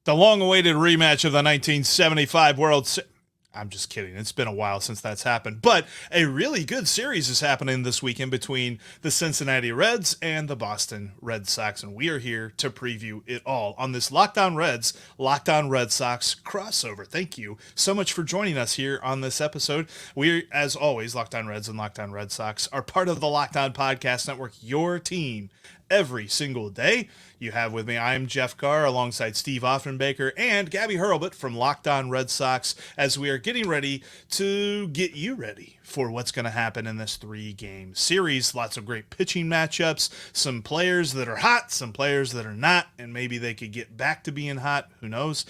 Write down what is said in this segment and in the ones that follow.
The long-awaited rematch of the 1975 I'm just kidding. It's been a while since that's happened. But a really good series is happening this weekend between the Cincinnati Reds and the Boston Red Sox. And we are here to preview it all on this Locked On Reds, Locked On Red Sox crossover. Thank you so much for joining us here on this episode. We, as always, Locked On Reds and Locked On Red Sox are part of the Locked On Podcast Network, your team every single day. You have with me, I'm Jeff Carr, alongside Steve Offenbaker and Gabby Hurlbut from Locked On Red Sox, as we are getting ready to get you ready for what's going to happen in this 3-game series. Lots of great pitching matchups, some players that are hot, some players that are not, and maybe they could get back to being hot. Who knows?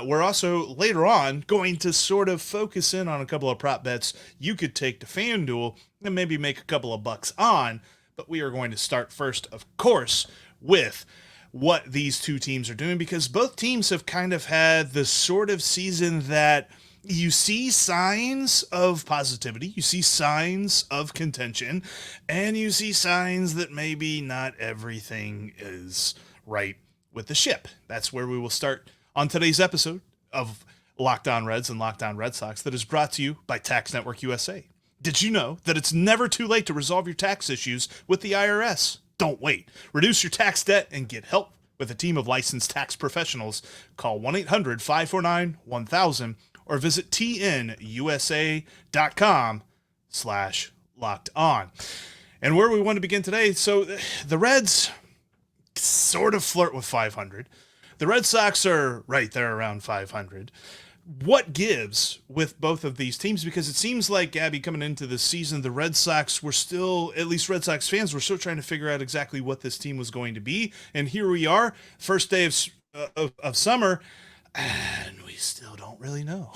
We're also, later on, going to sort of focus in on a couple of prop bets you could take to FanDuel and maybe make a couple of bucks on. But we are going to start first, of course, with what these two teams are doing, because both teams have kind of had the sort of season that you see signs of positivity, you see signs of contention, and you see signs that maybe not everything is right with the ship. That's where we will start on today's episode of Locked On Reds and Locked On Red Sox, that is brought to you by Tax Network USA. Did you know that it's never too late to resolve your tax issues with the IRS? Don't wait. Reduce your tax debt and get help with a team of licensed tax professionals. Call 1-800-549-1000 or visit tnusa.com/locked on. And where we want to begin today, so the Reds sort of flirt with 500. The Red Sox are right there around 500. What gives with both of these teams? Because it seems like, Gabby, coming into this season, the Red Sox were still, at least Red Sox fans, were still trying to figure out exactly what this team was going to be. And here we are, first day of summer, and we still don't really know.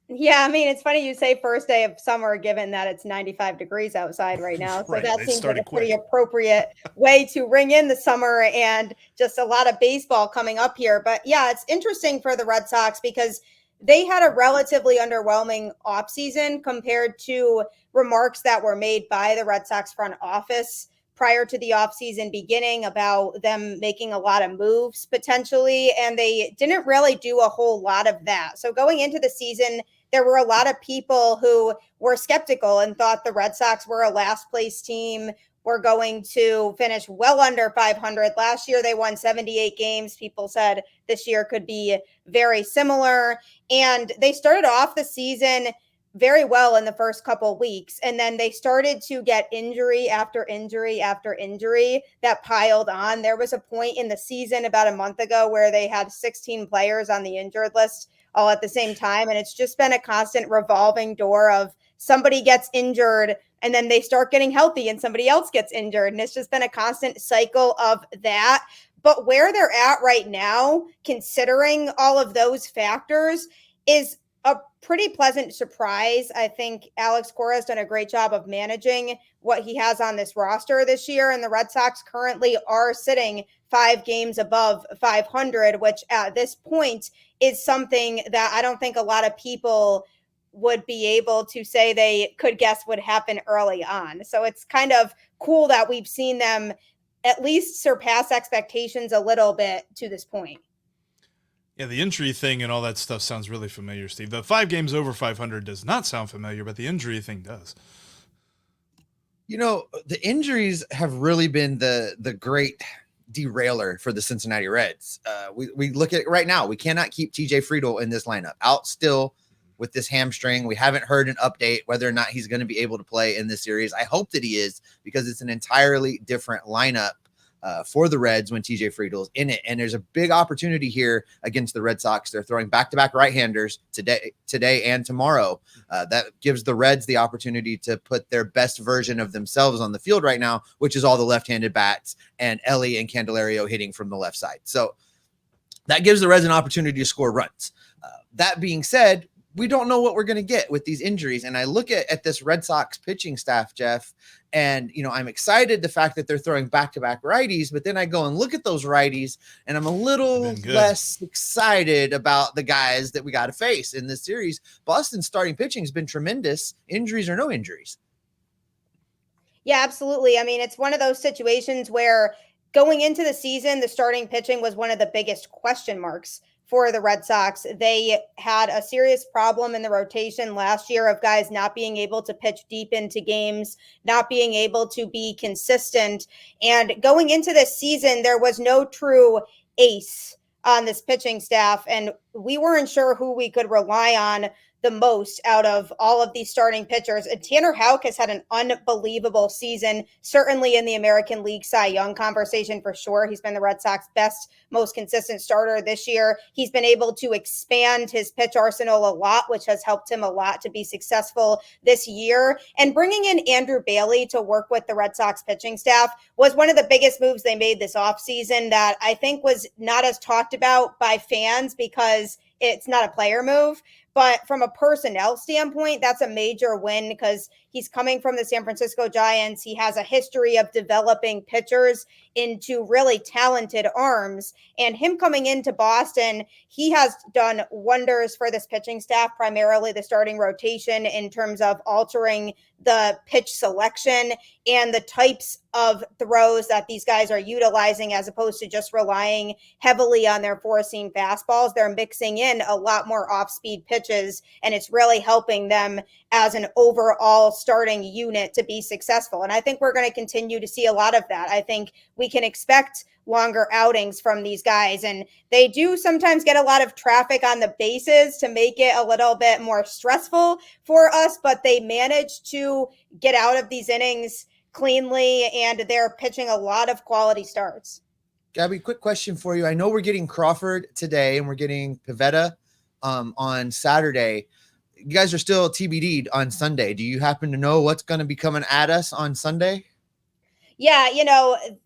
Yeah, I mean, it's funny you say first day of summer, given that it's 95 degrees outside right now. So Right, that seems like a pretty quick. appropriate way to ring in the summer and just a lot of baseball coming up here. But yeah, it's interesting for the Red Sox because they had a relatively underwhelming offseason compared to remarks that were made by the Red Sox front office prior to the offseason beginning about them making a lot of moves potentially. And they didn't really do a whole lot of that. So going into the season, there were a lot of people who were skeptical and thought the Red Sox were a last place team, were going to finish well under 500. Last year, they won 78 games. People said this year could be very similar. And they started off the season very well in the first couple weeks. And then they started to get injury after injury after injury that piled on. There was a point in the season about a month ago where they had 16 players on the injured list all at the same time. And it's just been a constant revolving door of somebody gets injured and then they start getting healthy and somebody else gets injured. And it's just been a constant cycle of that. But where they're at right now, considering all of those factors, is a pretty pleasant surprise. I think Alex Cora has done a great job of managing what he has on this roster this year. And the Red Sox currently are sitting 5 games above 500, which at this point is something that I don't think a lot of people would be able to say they could guess would happen early on. So it's kind of cool that we've seen them at least surpass expectations a little bit to this point. Yeah, the injury thing and all that stuff sounds really familiar, Steve. The 5 games over 500 does not sound familiar, but the injury thing does. You know, the injuries have really been the great derailer for the Cincinnati Reds. We look at it right now. We cannot keep TJ Friedl in this lineup. Out still with this hamstring. We haven't heard an update whether or not he's going to be able to play in this series. I hope that he is, because it's an entirely different lineup for the Reds when TJ Friedel's in it. And there's a big opportunity here against the Red Sox. They're throwing back-to-back right-handers today and tomorrow. That gives the Reds the opportunity to put their best version of themselves on the field right now, which is all the left-handed bats and Ellie and Candelario hitting from the left side. So that gives the Reds an opportunity to score runs. That being said, we don't know what we're going to get with these injuries. And I look at this Red Sox pitching staff, Jeff, and, you know, I'm excited the fact that they're throwing back-to-back righties, but then I go and look at those righties and I'm a little less excited about the guys that we got to face in this series. Boston's starting pitching has been tremendous, injuries or no injuries. Yeah, absolutely. I mean, it's one of those situations where going into the season, the starting pitching was one of the biggest question marks for the Red Sox. They had a serious problem in the rotation last year of guys not being able to pitch deep into games, not being able to be consistent. And going into this season, there was no true ace on this pitching staff, and we weren't sure who we could rely on the most out of all of these starting pitchers. And Tanner Houck has had an unbelievable season, certainly in the American League Cy Young conversation for sure. He's been the Red Sox best, most consistent starter this year. He's been able to expand his pitch arsenal a lot, which has helped him a lot to be successful this year. And bringing in Andrew Bailey to work with the Red Sox pitching staff was one of the biggest moves they made this offseason that I think was not as talked about by fans because it's not a player move. But from a personnel standpoint, that's a major win because he's coming from the San Francisco Giants. He has a history of developing pitchers into really talented arms. And him coming into Boston, he has done wonders for this pitching staff, primarily the starting rotation, in terms of altering the pitch selection and the types of throws that these guys are utilizing as opposed to just relying heavily on their four-seam fastballs. They're mixing in a lot more off-speed pitches, and it's really helping them as an overall starting unit to be successful. And I think we're going to continue to see a lot of that. I think we can expect longer outings from these guys, and they do sometimes get a lot of traffic on the bases to make it a little bit more stressful for us, but they manage to get out of these innings cleanly, and they're pitching a lot of quality starts. Gabby, quick question for you. I know we're getting Crawford today and we're getting Pivetta on Saturday. You guys are still TBD'd on Sunday. Do you happen to know what's going to be coming at us on Sunday? Yeah,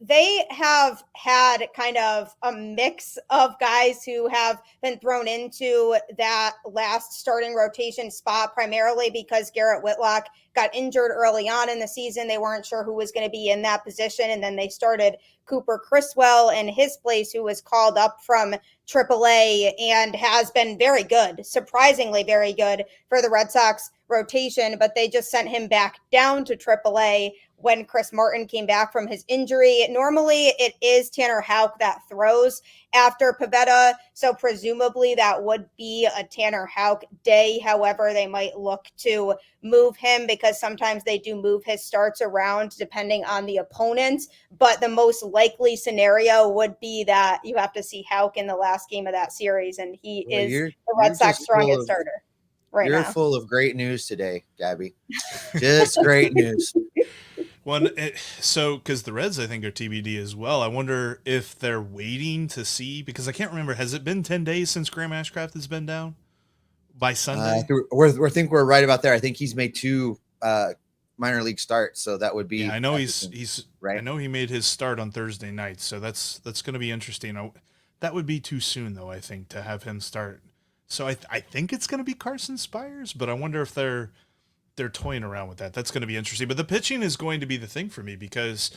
they have had kind of a mix of guys who have been thrown into that last starting rotation spot, primarily because Garrett Whitlock got injured early on in the season. They weren't sure who was going to be in that position. And then they started Cooper Criswell in his place, who was called up from AAA and has been very good, surprisingly very good for the Red Sox rotation, but they just sent him back down to AAA when Chris Martin came back from his injury. Normally it is Tanner Houck that throws after Pivetta, so presumably that would be a Tanner Houck day. However, they might look to move him because sometimes they do move his starts around depending on the opponent, but the most likely scenario would be that you have to see Houck in the last game of that series, and he is the Red Sox strongest starter right now. You're full of great news today, Gabby. Just great news. So because the Reds, I think, are TBD as well. I wonder if they're waiting to see, because I can't remember. Has it been 10 days since Graham Ashcraft has been down by Sunday? I think we're right about there. I think he's made 2 minor league starts, so that would be. Yeah, I know he's right. I know he made his start on Thursday night, so that's going to be interesting. That would be too soon, though, I think, to have him start. So I think it's going to be Carson Spires, but I wonder if they're toying around with that. That's going to be interesting. But the pitching is going to be the thing for me because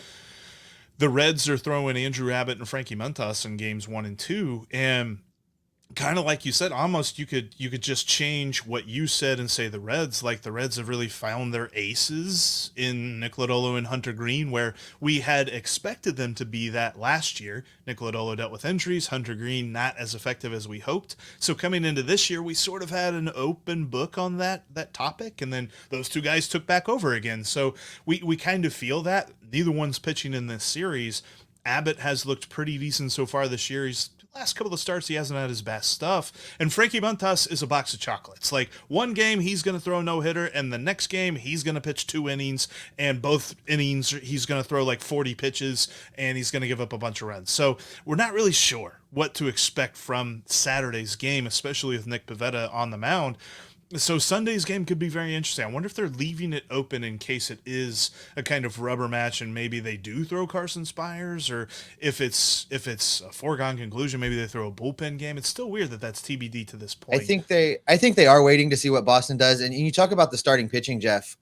the Reds are throwing Andrew Abbott and Frankie Montas in games 1 and 2. And kind of like you said, almost you could just change what you said and say the Reds, like the Reds have really found their aces in Nick Lodolo and Hunter Green, where we had expected them to be that last year. Nick Lodolo dealt with injuries, Hunter Green not as effective as we hoped. So coming into this year, we sort of had an open book on that topic, and then those 2 guys took back over again. So we kind of feel that. Neither one's pitching in this series. Abbott has looked pretty decent so far this year. Last couple of starts, he hasn't had his best stuff. And Frankie Montas is a box of chocolates. Like, one game, he's going to throw a no-hitter, and the next game, he's going to pitch 2 innings, and both innings, he's going to throw like 40 pitches, and he's going to give up a bunch of runs. So we're not really sure what to expect from Saturday's game, especially with Nick Pivetta on the mound. So Sunday's game could be very interesting. I wonder if they're leaving it open in case it is a kind of rubber match and maybe they do throw Carson Spires, or if it's a foregone conclusion, maybe they throw a bullpen game. It's still weird that that's TBD to this point. I think they are waiting to see what Boston does. And you talk about the starting pitching, Jeff.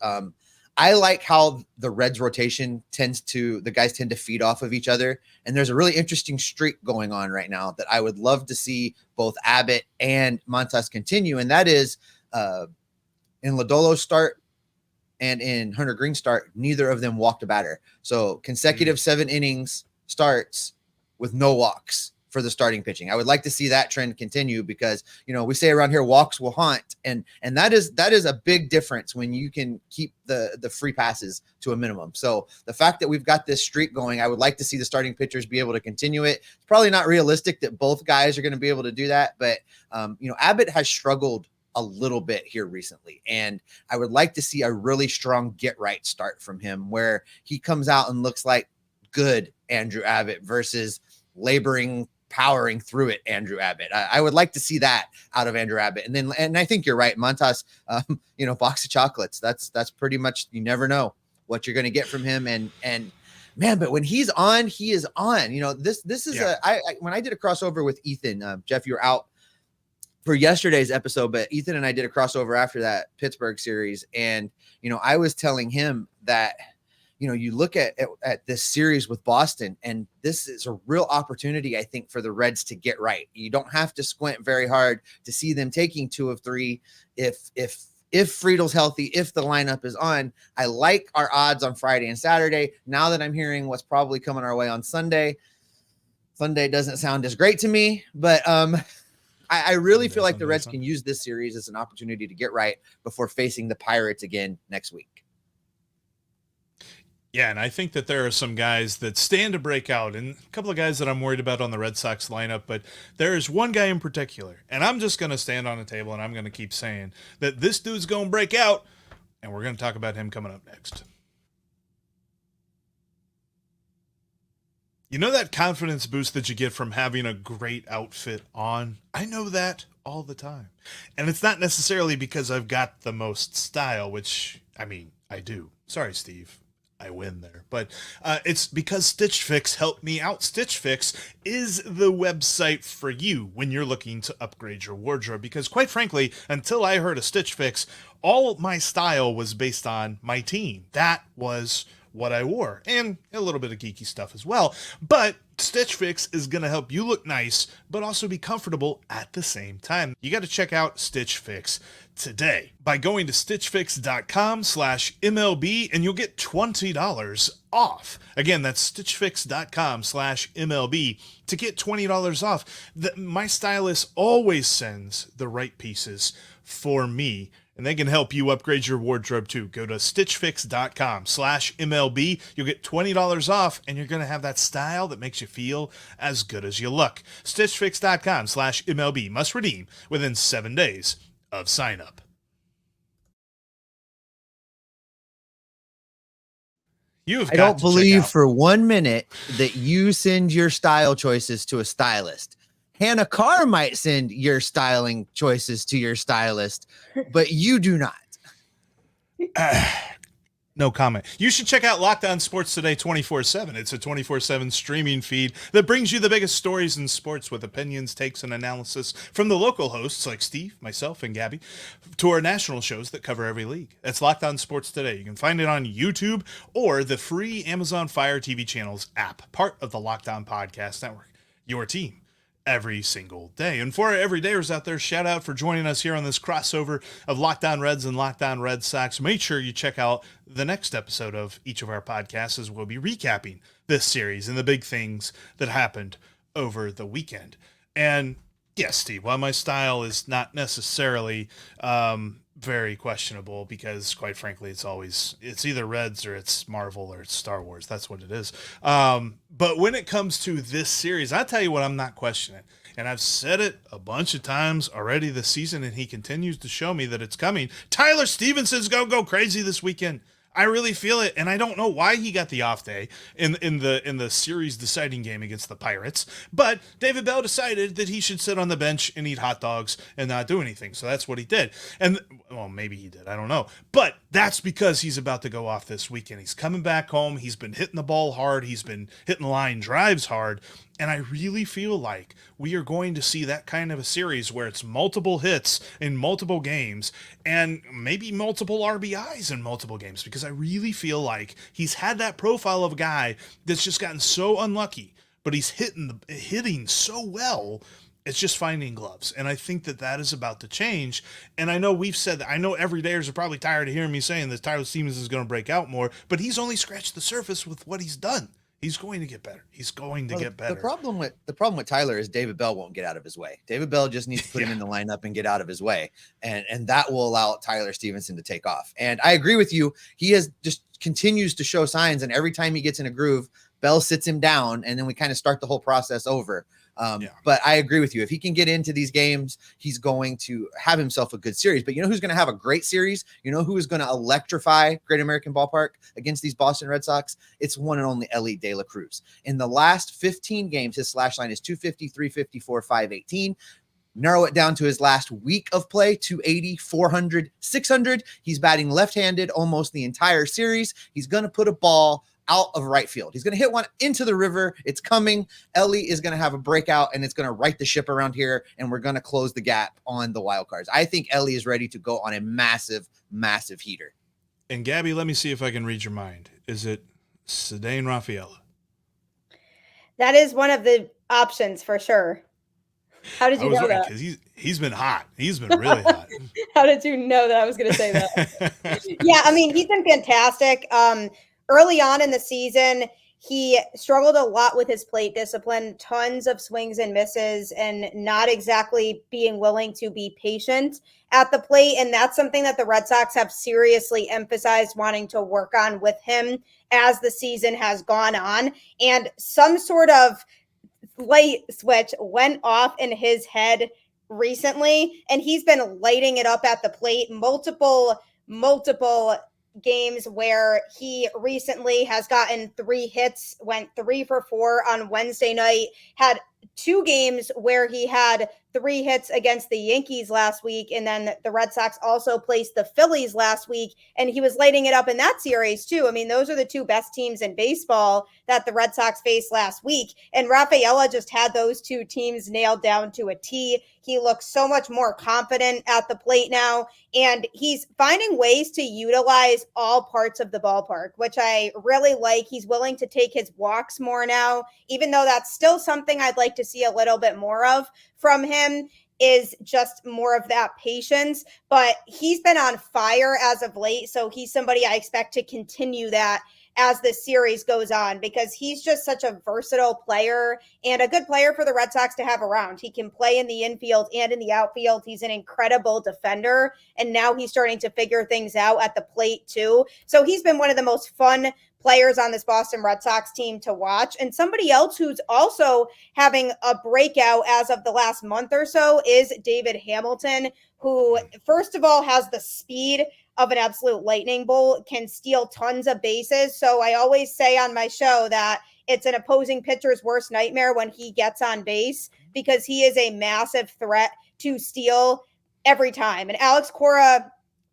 I like how the Reds rotation the guys tend to feed off of each other. And there's a really interesting streak going on right now that I would love to see both Abbott and Montas continue. And that is, in Lodolo's start and in Hunter Green's start, neither of them walked a batter. So consecutive 7 innings starts with no walks for the starting pitching. I would like to see that trend continue because, we say around here, walks will haunt. And that is a big difference when you can keep the free passes to a minimum. So the fact that we've got this streak going, I would like to see the starting pitchers be able to continue it. It's probably not realistic that both guys are going to be able to do that. But, Abbott has struggled a little bit here recently. And I would like to see a really strong get right start from him where he comes out and looks like good Andrew Abbott versus laboring, powering through it Andrew Abbott. I would like to see that out of Andrew Abbott. And I think you're right, Montas, box of chocolates. That's pretty much, you never know what you're going to get from him. And man, but when he's on, he is on. This is when I did a crossover with Ethan, Jeff, you were out for yesterday's episode, but Ethan and I did a crossover after that Pittsburgh series. And, I was telling him that, you look at this series with Boston, and this is a real opportunity, I think, for the Reds to get right. You don't have to squint very hard to see them taking 2 of 3. If Friedel's healthy, if the lineup is on. I like our odds on Friday and Saturday. Now that I'm hearing what's probably coming our way on Sunday doesn't sound as great to me, but, I really feel like the Reds can use this series as an opportunity to get right before facing the Pirates again next week. Yeah, and I think that there are some guys that stand to break out, and a couple of guys that I'm worried about on the Red Sox lineup, but there's one guy in particular, and I'm just going to stand on a table and I'm going to keep saying that this dude's going to break out, and we're going to talk about him coming up next. You know that confidence boost that you get from having a great outfit on? I know that all the time. And it's not necessarily because I've got the most style, which, I do. Sorry, Steve. I win there. But it's because Stitch Fix helped me out. Stitch Fix is the website for you when you're looking to upgrade your wardrobe. Because quite frankly, until I heard of Stitch Fix, all my style was based on my team. That was what I wore, and a little bit of geeky stuff as well. But Stitch Fix is going to help you look nice, but also be comfortable at the same time. You got to check out Stitch Fix today by going to stitchfix.com/MLB, and you'll get $20 off. Again, that's stitchfix.com/MLB to get $20 off. My stylist always sends the right pieces for me, and they can help you upgrade your wardrobe too. Go to stitchfix.com/MLB. You'll get $20 off, and you're going to have that style that makes you feel as good as you look. stitchfix.com/MLB. Must redeem within 7 days of sign up. I don't believe for 1 minute that you send your style choices to a stylist. Hannah Carr might send your styling choices to your stylist, but you do not. No comment. You should check out Locked On Sports Today 24/7. It's a 24/7 streaming feed that brings you the biggest stories in sports with opinions, takes, and analysis from the local hosts like Steve, myself, and Gabby to our national shows that cover every league. That's Locked On Sports Today. You can find it on YouTube or the free Amazon Fire TV channels app, part of the Locked On Podcast Network. Your team every single day. And for our everydayers out there, shout out for joining us here on this crossover of Locked On Reds and Locked On Red Sox. Make sure you check out the next episode of each of our podcasts, as we'll be recapping this series and the big things that happened over the weekend. And yes, Steve, while my style is not necessarily very questionable, because quite frankly it's either Reds or it's Marvel or it's Star Wars. That's what it is. But when it comes to this series, I tell you what, I'm not questioning, and I've said it a bunch of times already this season, and he continues to show me that it's coming. Tyler Stevenson's gonna go crazy this weekend. I really feel it, and I don't know why he got the off day in the series deciding game against the Pirates, but David Bell decided that he should sit on the bench and eat hot dogs and not do anything, so that's what he did. And, well, maybe he did, I don't know, but that's because he's about to go off this weekend. He's coming back home, he's been hitting the ball hard, he's been hitting line drives hard, and I really feel like we are going to see that kind of a series where it's multiple hits in multiple games and maybe multiple RBIs in multiple games, because I really feel like he's had that profile of a guy that's just gotten so unlucky, but he's hitting so well. It's just finding gloves. And I think that is about to change. And I know we've said that. I know everydayers are probably tired of hearing me saying that Tyler Stevens is going to break out more, but he's only scratched the surface with what he's done. He's going to get better. He's going to get better. The problem with Tyler is David Bell won't get out of his way. David Bell just needs to put him in the lineup and get out of his way, and that will allow Tyler Stevenson to take off. And I agree with you. He has just continues to show signs, and every time he gets in a groove, Bell sits him down, and then we kind of start the whole process over. But I agree with you. If he can get into these games, he's going to have himself a good series. But you know who's going to have a great series? You know who is going to electrify Great American Ballpark against these Boston Red Sox? It's one and only Elly De La Cruz. In the last 15 games, his slash line is 250, 354, 518. Narrow it down to his last week of play, 280, 400, 600. He's batting left-handed almost the entire series. He's going to put a ball out of right field. He's going to hit one into the river. It's coming. Elly is going to have a breakout, and it's going to right the ship around here, and we're going to close the gap on the wild cards. I think Elly is ready to go on a massive, massive heater. And Gabby, let me see if I can read your mind. Is it Ceddanne Rafaela? That is one of the options for sure. How did you know that? Because he's been hot. He's been really hot. How did you know that I was going to say that? Yeah, I mean, he's been fantastic. Early on in the season, he struggled a lot with his plate discipline, tons of swings and misses, and not exactly being willing to be patient at the plate. And that's something that the Red Sox have seriously emphasized wanting to work on with him as the season has gone on. And some sort of light switch went off in his head recently, and he's been lighting it up at the plate. Multiple games where he recently has gotten 3 hits, went 3 for 4 on Wednesday night, had 2 games where he had 3 hits against the Yankees last week, and then the Red Sox also placed the Phillies last week, and he was lighting it up in that series too. I mean, those are the 2 best teams in baseball that the Red Sox faced last week, and Rafaela just had those 2 teams nailed down to a T. He looks so much more confident at the plate now, and he's finding ways to utilize all parts of the ballpark, which I really like. He's willing to take his walks more now, even though that's still something I'd like to see a little bit more of from him, is just more of that patience. But he's been on fire as of late, so he's somebody I expect to continue that as the series goes on, because he's just such a versatile player and a good player for the Red Sox to have around. He can play in the infield and in the outfield. He's an incredible defender, and now he's starting to figure things out at the plate too. So he's been one of the most fun players on this Boston Red Sox team to watch. And somebody else who's also having a breakout as of the last month or so is David Hamilton, who first of all has the speed of an absolute lightning bolt, can steal tons of bases. So I always say on my show that it's an opposing pitcher's worst nightmare when he gets on base, because he is a massive threat to steal every time. And Alex Cora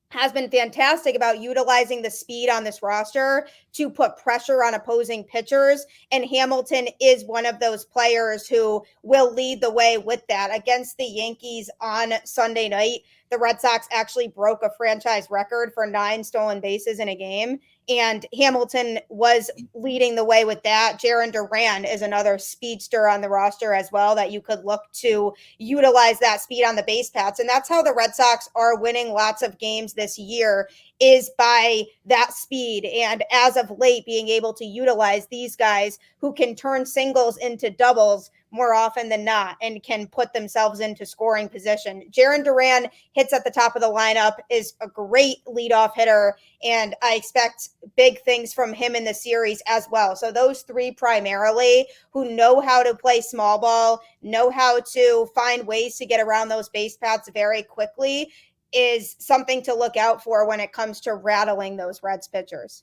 has been fantastic about utilizing the speed on this roster to put pressure on opposing pitchers. And Hamilton is one of those players who will lead the way with that. Against the Yankees on Sunday night, the Red Sox actually broke a franchise record for 9 stolen bases in a game, and Hamilton was leading the way with that. Jarren Duran is another speedster on the roster as well that you could look to utilize that speed on the base paths. And that's how the Red Sox are winning lots of games this year, is by that speed. And as of late, being able to utilize these guys who can turn singles into doubles more often than not and can put themselves into scoring position. Jarren Duran hits at the top of the lineup, is a great leadoff hitter, and I expect big things from him in the series as well. So those 3 primarily, who know how to play small ball, know how to find ways to get around those base paths very quickly, is something to look out for when it comes to rattling those Reds pitchers.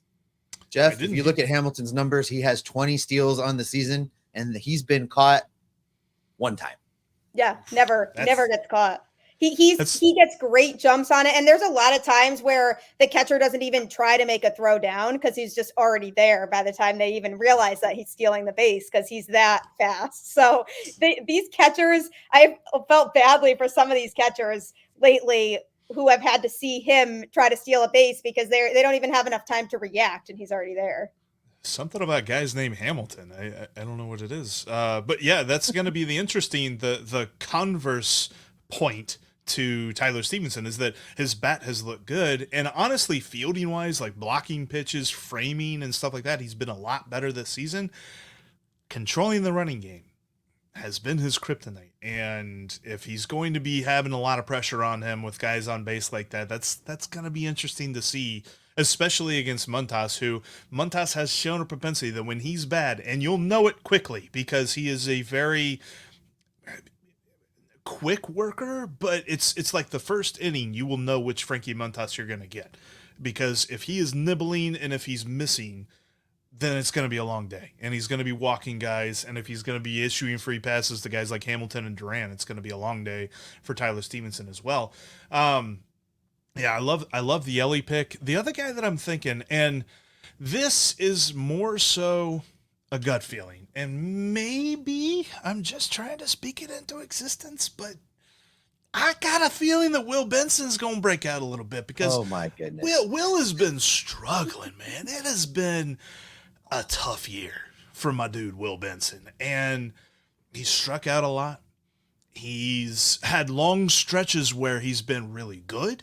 Jeff, if you look at Hamilton's numbers, he has 20 steals on the season, and he's been caught 1 time. Yeah, never gets caught. He gets great jumps on it, and there's a lot of times where the catcher doesn't even try to make a throw down because he's just already there by the time they even realize that he's stealing the base, because he's that fast. So these catchers, I've felt badly for some of these catchers lately who have had to see him try to steal a base because they don't even have enough time to react, and he's already there. Something about guys named Hamilton. I don't know what it is. But yeah, that's going to be the converse point to Tyler Stevenson is that his bat has looked good, and honestly, fielding wise, like blocking pitches, framing, and stuff like that, he's been a lot better this season. Controlling the running game has been his kryptonite, and if he's going to be having a lot of pressure on him with guys on base like that, that's going to be interesting to see, especially against Montas, who Montas has shown a propensity that when he's bad, and you'll know it quickly because he is a very quick worker, but it's like the first inning, you will know which Frankie Montas you're going to get, because if he is nibbling and if he's missing, then it's going to be a long day, and he's going to be walking guys. And if he's going to be issuing free passes to guys like Hamilton and Duran, it's going to be a long day for Tyler Stevenson as well. Yeah, I love the Ellie pick. The other guy that I'm thinking, and this is more so a gut feeling, and maybe I'm just trying to speak it into existence, but I got a feeling that Will Benson's going to break out a little bit, because oh my goodness, Will has been struggling, man. It has been a tough year for my dude Will Benson, and he's struck out a lot. He's had long stretches where he's been really good,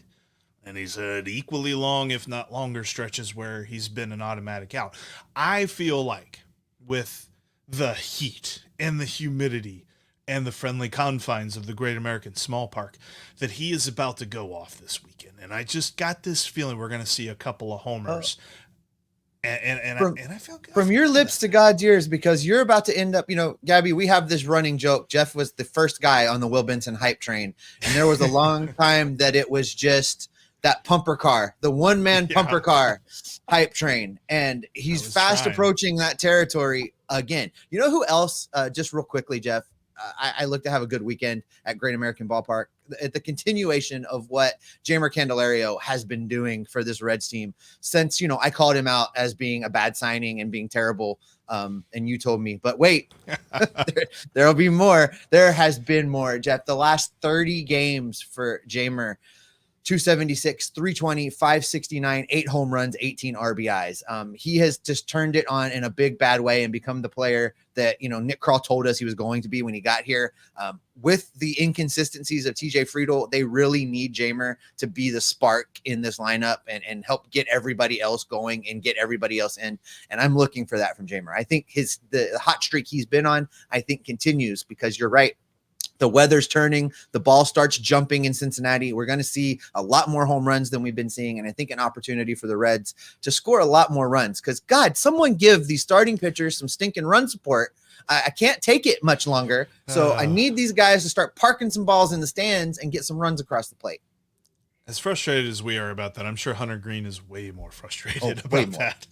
and he's had equally long, if not longer, stretches where he's been an automatic out. I feel like with the heat and the humidity and the friendly confines of the Great American Small Park, that he is about to go off this weekend, and I just got this feeling we're going to see a couple of homers. And I feel good. From your lips to God's ears, because you're about to end up, Gabby, we have this running joke. Jeff was the first guy on the Will Benson hype train. And there was a long time that it was just that pumper car, the one-man pumper car hype train. And he's fast approaching that territory again. You know who else, just real quickly, Jeff, I look to have a good weekend at Great American Ballpark. At the continuation of what Jeimer Candelario has been doing for this Reds team since, I called him out as being a bad signing and being terrible. And you told me, but wait, there'll be more. There has been more, Jeff. The last 30 games for Jeimer, 276, 320, 569, 8 home runs, 18 RBIs. He has just turned it on in a big bad way and become the player that, Nick Krall told us he was going to be when he got here. With the inconsistencies of TJ Friedl, they really need Jeimer to be the spark in this lineup and help get everybody else going and get everybody else in. And I'm looking for that from Jeimer. I think the hot streak he's been on, I think continues, because you're right. The weather's turning. The ball starts jumping in Cincinnati. We're going to see a lot more home runs than we've been seeing. And I think an opportunity for the Reds to score a lot more runs, because God, someone give these starting pitchers some stinking run support. I can't take it much longer. So I need these guys to start parking some balls in the stands and get some runs across the plate. As frustrated as we are about that, I'm sure Hunter Green is way more frustrated about that.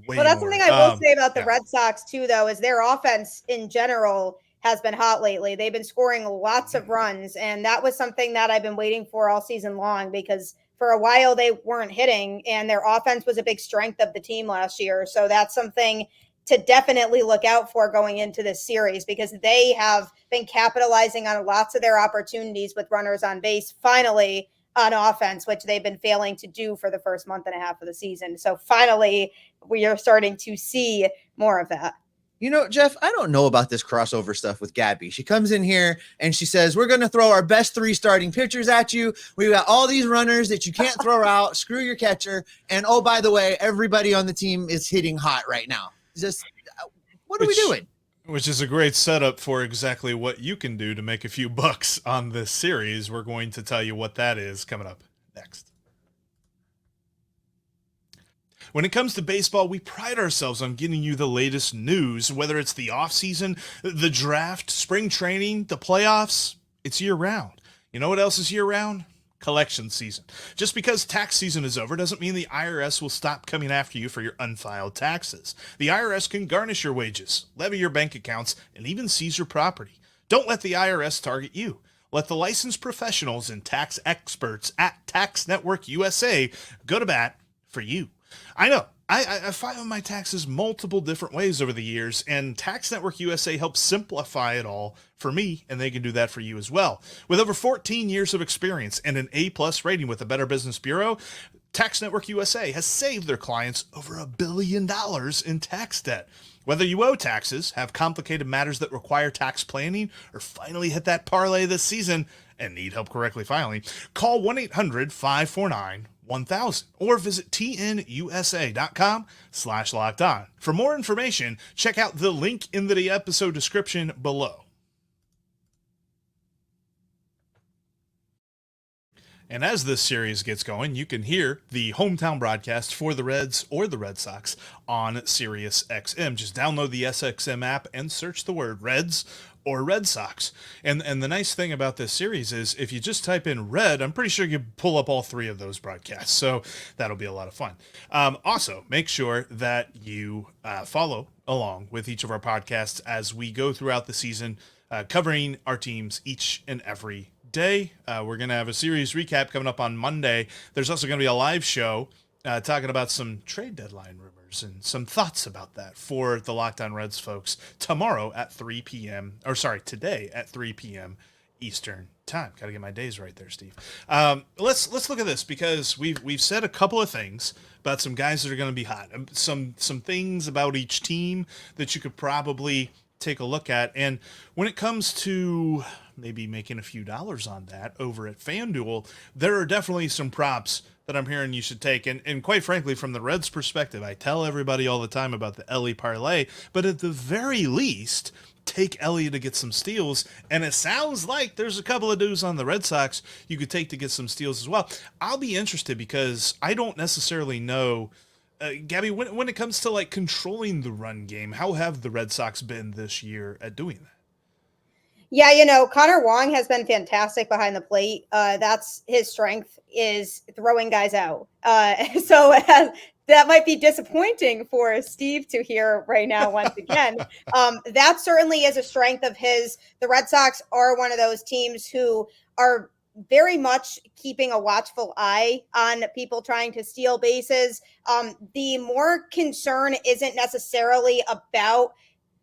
Well, that's something I will say about the Red Sox too, though, is their offense in general has been hot lately. They've been scoring lots of runs, and that was something that I've been waiting for all season long, because for a while they weren't hitting, and their offense was a big strength of the team last year. So that's something to definitely look out for going into this series, because they have been capitalizing on lots of their opportunities with runners on base, finally on offense, which they've been failing to do for the first month and a half of the season. So finally, we are starting to see more of that. Jeff, I don't know about this crossover stuff with Gabby. She comes in here and she says, we're going to throw our best 3 starting pitchers at you. We've got all these runners that you can't throw out. Screw your catcher. And oh, by the way, everybody on the team is hitting hot right now. Just what are we doing? Which is a great setup for exactly what you can do to make a few bucks on this series. We're going to tell you what that is coming up next. When it comes to baseball, we pride ourselves on getting you the latest news, whether it's the offseason, the draft, spring training, the playoffs. It's year-round. You know what else is year-round? Collection season. Just because tax season is over doesn't mean the IRS will stop coming after you for your unfiled taxes. The IRS can garnish your wages, levy your bank accounts, and even seize your property. Don't let the IRS target you. Let the licensed professionals and tax experts at Tax Network USA go to bat for you. I know. I filed my taxes multiple different ways over the years, and Tax Network USA helps simplify it all for me, and they can do that for you as well. With over 14 years of experience and an A+ rating with the Better Business Bureau, Tax Network USA has saved their clients over $1 billion in tax debt. Whether you owe taxes, have complicated matters that require tax planning, or finally hit that parlay this season and need help correctly filing, call 1-800-549-1000 or visit tnusa.com/locked-on. For more information, check out the link in the episode description below. And as this series gets going, you can hear the hometown broadcast for the Reds or the Red Sox on Sirius XM. Just download the SXM app and search the word Reds or Red Sox. And the nice thing about this series is if you just type in Red, I'm pretty sure you pull up all three of those broadcasts. So that'll be a lot of fun. Also, make sure that you follow along with each of our podcasts as we go throughout the season, covering our teams each and every day. We're going to have a series recap coming up on Monday. There's also going to be a live show talking about some trade deadline rumors and some thoughts about that for the Locked On Reds folks tomorrow at 3 p.m. or sorry, today at 3 p.m. Eastern time. Got to get my days right there, Steve. Let's look at this because we've said a couple of things about some guys that are going to be hot. Some things about each team that you could probably take a look at. And when it comes to maybe making a few dollars on that over at FanDuel, there are definitely some props that I'm hearing you should take. And quite frankly, from the Reds' perspective, I tell everybody all the time about the Ellie parlay, but at the very least, take Ellie to get some steals. And it sounds like there's a couple of dudes on the Red Sox you could take to get some steals as well. I'll be interested because I don't necessarily know. Gabby, when it comes to like controlling the run game, how have the Red Sox been this year at doing that? Yeah, Connor Wong has been fantastic behind the plate. That's his strength, is throwing guys out. So that might be disappointing for Steve to hear right now once again. That certainly is a strength of his. The Red Sox are one of those teams who are very much keeping a watchful eye on people trying to steal bases. The more concern isn't necessarily about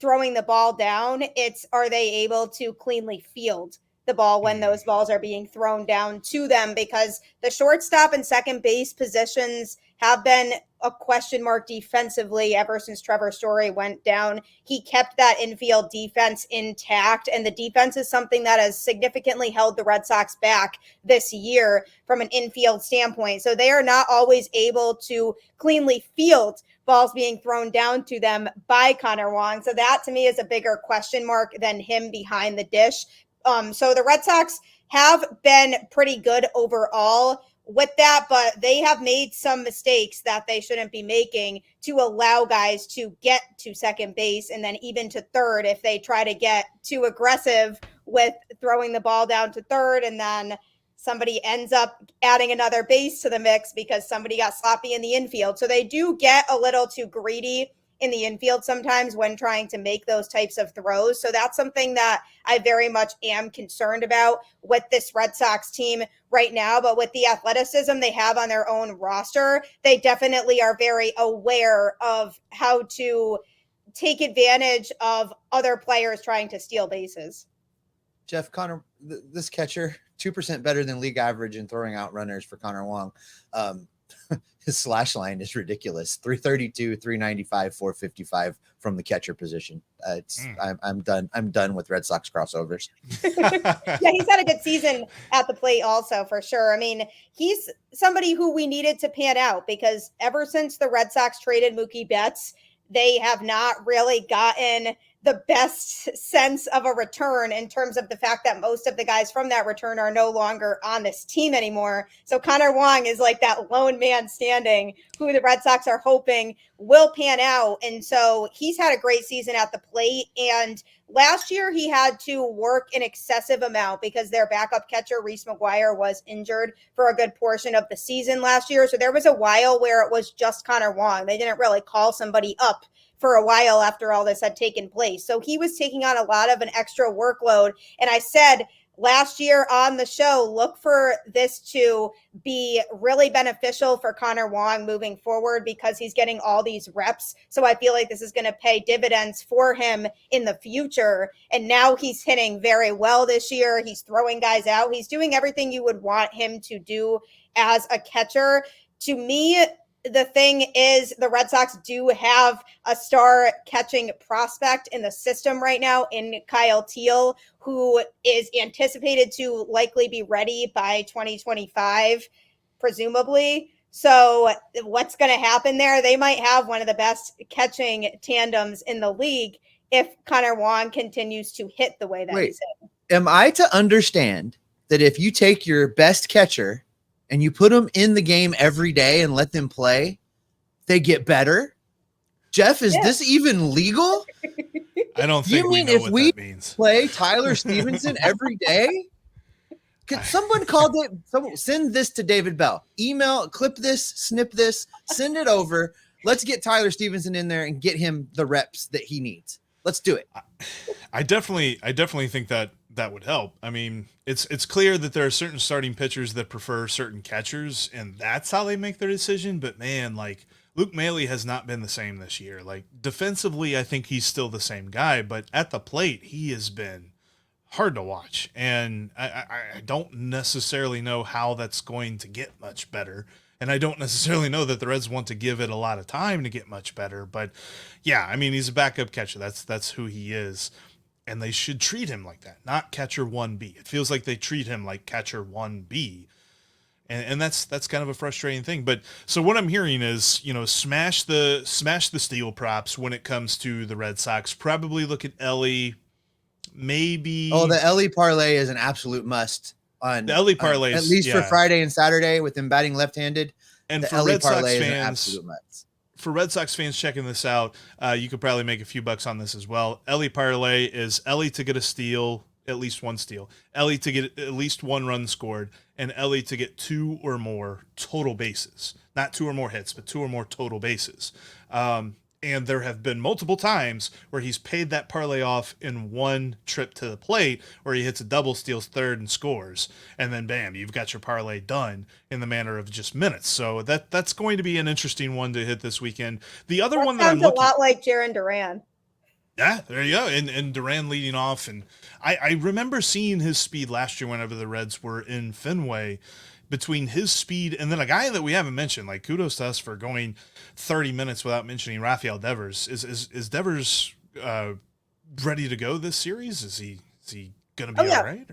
throwing the ball down. It's, are they able to cleanly field the ball when those balls are being thrown down to them? Because the shortstop and second base positions have been a question mark defensively ever since Trevor Story went down. He kept that infield defense intact, and the defense is something that has significantly held the Red Sox back this year from an infield standpoint. So they are not always able to cleanly field balls being thrown down to them by Connor Wong. So that to me is a bigger question mark than him behind the dish. So the Red Sox have been pretty good overall with that, but they have made some mistakes that they shouldn't be making to allow guys to get to second base and then even to third if they try to get too aggressive with throwing the ball down to third, and then somebody ends up adding another base to the mix because somebody got sloppy in the infield. So they do get a little too greedy in the infield sometimes when trying to make those types of throws. So that's something that I very much am concerned about with this Red Sox team right now. But with the athleticism they have on their own roster, they definitely are very aware of how to take advantage of other players trying to steal bases. Jeff, Connor, this catcher, 2% better than league average in throwing out runners for Connor Wong. His slash line is ridiculous. 332, 395, 455 from the catcher position. I'm done. I'm done with Red Sox crossovers. Yeah, he's had a good season at the plate also, for sure. I mean, he's somebody who we needed to pan out because ever since the Red Sox traded Mookie Betts, they have not really gotten the best sense of a return in terms of the fact that most of the guys from that return are no longer on this team anymore. So Connor Wong is like that lone man standing who the Red Sox are hoping will pan out. And so he's had a great season at the plate. And last year he had to work an excessive amount because their backup catcher, Reese McGuire, was injured for a good portion of the season last year. So there was a while where it was just Connor Wong. They didn't really call somebody up for a while after all this had taken place. So he was taking on a lot of an extra workload. And I said last year on the show, look for this to be really beneficial for Connor Wong moving forward because he's getting all these reps. So I feel like this is going to pay dividends for him in the future. And now he's hitting very well this year. He's throwing guys out. He's doing everything you would want him to do as a catcher. To me, the thing is, the Red Sox do have a star catching prospect in the system right now in Kyle Teal, who is anticipated to likely be ready by 2025, presumably. So what's going to happen there? They might have one of the best catching tandems in the league if Connor Wong continues to hit the way that he's hitting. Am I to understand that if you take your best catcher and you put them in the game every day and let them play, they get better? Jeff, is this even legal? I don't think you we mean know if what we that means. Play Tyler Stevenson every day? Could someone send this to David Bell? Email, clip this, snip this, send it over. Let's get Tyler Stevenson in there and get him the reps that he needs. Let's do it. I definitely think that would help. I mean, it's clear that there are certain starting pitchers that prefer certain catchers, and that's how they make their decision. But man, like, Luke Maile has not been the same this year. Like, defensively, I think he's still the same guy, but at the plate, he has been hard to watch. And I don't necessarily know how that's going to get much better. And I don't necessarily know that the Reds want to give it a lot of time to get much better. But yeah, I mean, he's a backup catcher. That's who he is. And they should treat him like that, not catcher 1B. It feels like they treat him like catcher 1B. And that's kind of a frustrating thing. But so what I'm hearing is, you know, smash the steal props when it comes to the Red Sox. Probably look at Ellie. Maybe. Oh, the Ellie parlay is an absolute must. On the Ellie parlays, at least for Friday and Saturday with him batting left-handed. And the for Ellie Red Sox parlay fans, is an absolute must. For Red Sox fans checking this out, you could probably make a few bucks on this as well. Ellie parlay is Ellie to get a steal, at least one steal, Ellie to get at least one run scored, and Ellie to get 2 or more total bases. Not 2 or more hits, but 2 or more total bases. And there have been multiple times where he's paid that parlay off in one trip to the plate, where he hits a double, steals third, and scores. And then, bam, you've got your parlay done in the manner of just minutes. So that's going to be an interesting one to hit this weekend. The other one that I'm looking... sounds a lot like Jarren Duran. Yeah, there you go. And Duran leading off. And I remember seeing his speed last year whenever the Reds were in Fenway. Between his speed and then a guy that we haven't mentioned, like, kudos to us for going 30 minutes without mentioning Rafael Devers. Is Devers ready to go this series? Is he going to be all right?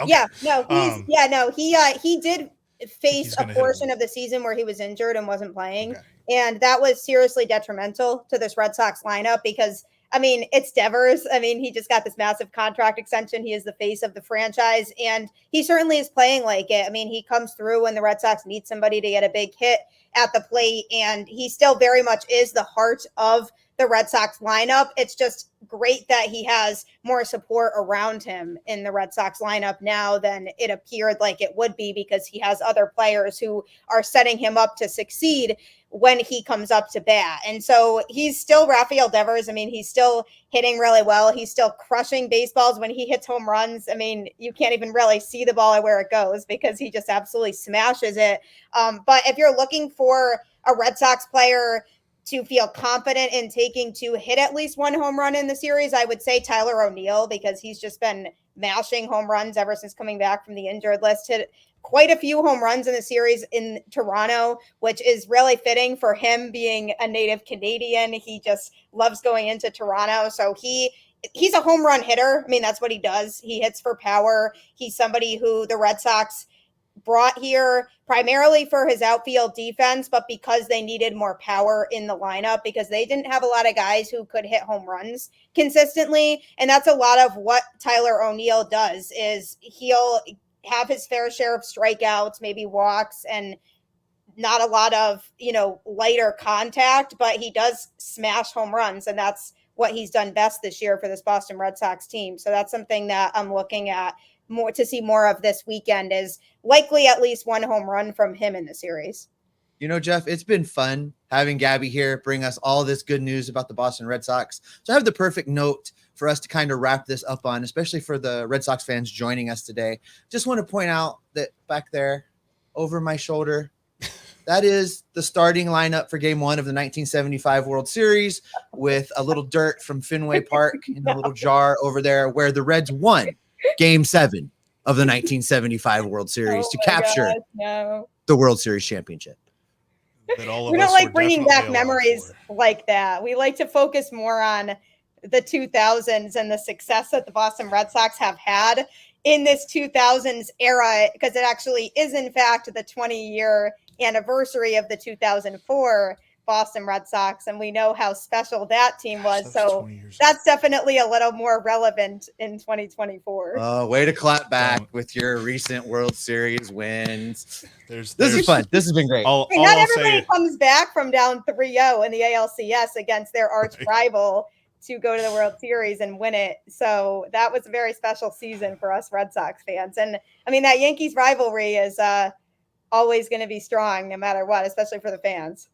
Okay. Yeah, he did face a portion of the season where he was injured and wasn't playing. Okay. And that was seriously detrimental to this Red Sox lineup because, I mean, it's Devers. I mean, he just got this massive contract extension. He is the face of the franchise, and he certainly is playing like it. I mean, he comes through when the Red Sox need somebody to get a big hit at the plate, and he still very much is the heart of the Red Sox lineup. It's just great that he has more support around him in the Red Sox lineup now than it appeared like it would be, because he has other players who are setting him up to succeed when he comes up to bat. And so he's still Rafael Devers. I mean, he's still hitting really well. He's still crushing baseballs when he hits home runs. I mean, you can't even really see the ball where it goes because he just absolutely smashes it. But if you're looking for a Red Sox player to feel confident in taking to hit at least one home run in the series, I would say Tyler O'Neill, because he's just been mashing home runs ever since coming back from the injured list. Hit quite a few home runs in the series in Toronto, which is really fitting for him being a native Canadian. He just loves going into Toronto. So he's a home run hitter. I mean, that's what he does. He hits for power. He's somebody who the Red Sox brought here primarily for his outfield defense, but because they needed more power in the lineup, because they didn't have a lot of guys who could hit home runs consistently. And that's a lot of what Tyler O'Neill does, is he'll have his fair share of strikeouts, maybe walks, and not a lot of, lighter contact, but he does smash home runs. And that's what he's done best this year for this Boston Red Sox team. So that's something that I'm looking at more to see more of this weekend, is likely at least one home run from him in the series. Jeff, it's been fun having Gabby here bring us all this good news about the Boston Red Sox. So I have the perfect note for us to kind of wrap this up on, especially for the Red Sox fans joining us today. Just want to point out that back there over my shoulder, that is the starting lineup for Game 1 of the 1975 World Series, with a little dirt from Fenway Park in a little jar over there, where the Reds won Game 7 of the 1975 World Series to capture the World Series championship. that all of We us don't like were bringing definitely back alive memories for. like that. We like to focus more on the 2000s and the success that the Boston Red Sox have had in this 2000s era, because it actually is, in fact, the 20-year anniversary of the 2004 Boston Red Sox, and we know how special that team Gosh, was. that was So 20 years that's definitely a little more relevant in 2024. Way to clap back Don't. with your recent World Series wins. This This is fun. This has been great. All, I mean, all not I'll everybody say, comes back from down 3-0 in the ALCS against their arch Right. rival to go to the World Series and win it. So that was a very special season for us Red Sox fans. And I mean, that Yankees rivalry is always going to be strong no matter what, especially for the fans.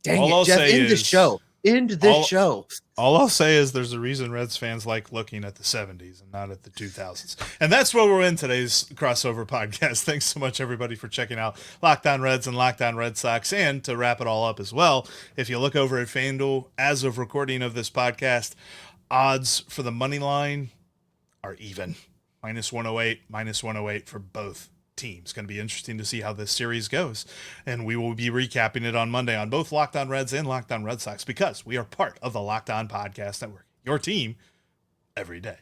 Dang all it, I'll Jeff. say End this is- show. End this all- show. all I'll say is there's a reason Reds fans like looking at the 70s and not at the 2000s. And that's where we're in today's crossover podcast. Thanks so much, everybody, for checking out Locked On Reds and Locked On Red Sox. And to wrap it all up as well, if you look over at FanDuel, as of recording of this podcast, odds for the money line are even. -108, -108 for both teams. Going to be interesting to see how this series goes. And we will be recapping it on Monday on both Locked On Reds and Locked On Red Sox, because we are part of the Locked On Podcast Network, your team every day.